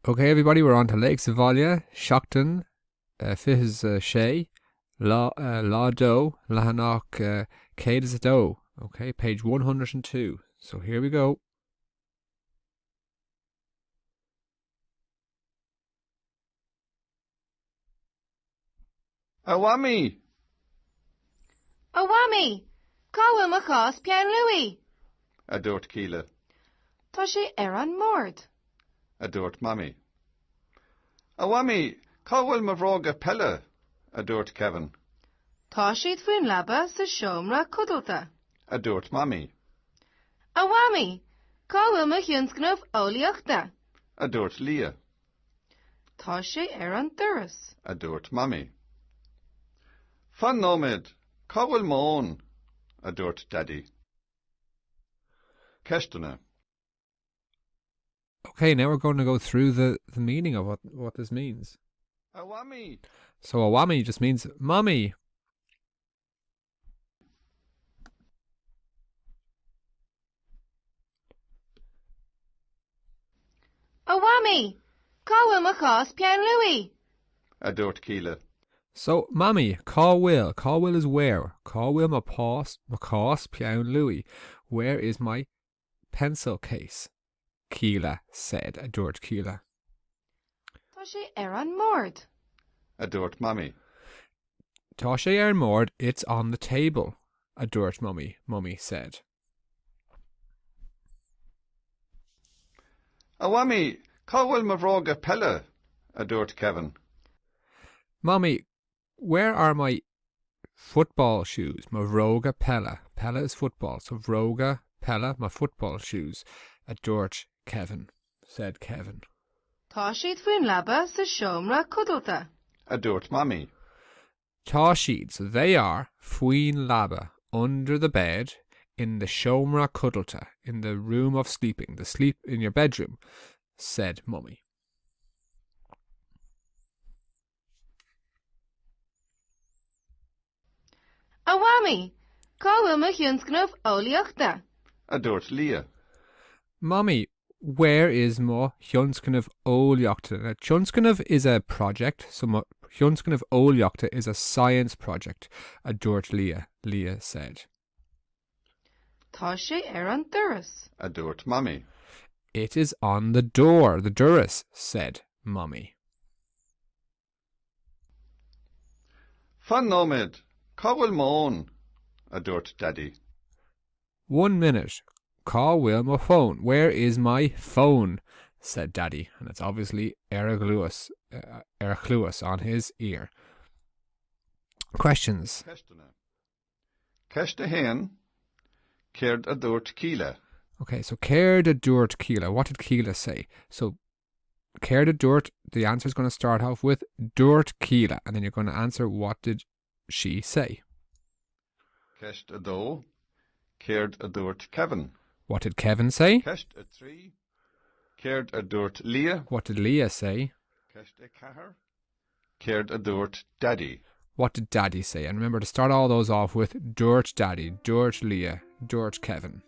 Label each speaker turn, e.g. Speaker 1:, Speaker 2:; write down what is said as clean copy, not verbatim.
Speaker 1: Okay, everybody, we're on to Lake Savalia, Shockton, Fihis Shay, La Do, Lahanok, Cades Do. Okay, page 102. So here we go.
Speaker 2: Awami!
Speaker 3: Awami! Cá bhfuil chás Pian Louis?
Speaker 2: A dúirt Cíle.
Speaker 3: Tá sé ar an mórt.
Speaker 2: A dúirt Mammy. Awami! Cá bhfuil mo bhróga pelle? A dúirt Kevin.
Speaker 3: Tá siad faoin labba sa seomra cudalta.
Speaker 2: A dúirt Mammy.
Speaker 3: Awami! Cá bhfuil mo thionscnamh óliachta?
Speaker 2: A dúirt Leah.
Speaker 3: Tá sé ar an doras.
Speaker 2: A dúirt Mammy. Fan nómid, cá bhfuil mo ón? A dúirt Daddy. Ceistena.
Speaker 1: Okay, now we're going to go through the meaning of what this means.
Speaker 2: Awami!
Speaker 1: So Awami just means mommy.
Speaker 3: Awami! Cá bhfuil mo chás Pian Louis?
Speaker 2: A dúirt Cíle.
Speaker 1: So mommy, Cá will is where. Cá will my cás Pian Louis. Where is my pencil case? Cíle said, a dúirt Cíle.
Speaker 3: Tá sé ar an mórt.
Speaker 2: A dúirt Mammy.
Speaker 1: Tá sé ar an mór, it's on the table, a dúirt Mummy said.
Speaker 2: Awami! Cá bhfuil mo bhróga pelle? A dúirt Kevin.
Speaker 1: Mommy, where are my football shoes? My Vroga Pella. Pella is football, so Vroga Pella, my football shoes. A dúirt Kevin, said Kevin.
Speaker 3: Tá siad faoin labba sa seomra cudalta.
Speaker 2: A dúirt Mammy.
Speaker 1: Tá siad, so they are, faoin labba, under the bed, in the shomra cuddleta, in the room of sleeping, the sleep in your bedroom, said Mummy.
Speaker 3: Awami! Cá bhfuil mo thionscnamh óliachta?
Speaker 2: A dúirt Leah.
Speaker 1: Mommy, where is mo Hyunskin Óliachta? Now, Hyunskin is a project, so mo Hyunskin Óliachta is a science project, a dúirt Leah said.
Speaker 3: Tá sé ar an doras.
Speaker 2: A dúirt Mammy.
Speaker 1: It is on the door, the Duras, said Mummy.
Speaker 2: Fan nómid, cá bhfuil mo ón? A dúirt Daddy.
Speaker 1: 1 minute. Cá bhfuil mo phone. Where is my phone? Said Daddy, and it's obviously Erachluas on his ear. Questions.
Speaker 2: Ceistena. Ceiste héan, céird a dúirt Cíle.
Speaker 1: Okay, so Céir de dúirt Cíle. What did Cíle say? So Céir de dúirt, the answer is going to start off with dúirt Cíle, and then you're going to answer what did she say.
Speaker 2: Ceist a dó, céird a dúirt Kevin.
Speaker 1: What did Kevin say?
Speaker 2: Ceist a trí, céird a dúirt Leah.
Speaker 1: What did Leah say?
Speaker 2: Ceist a cahar, céird a dúirt Daddy.
Speaker 1: What did Daddy say? And remember to start all those off with dúirt Daddy, dúirt Leah, dúirt Kevin.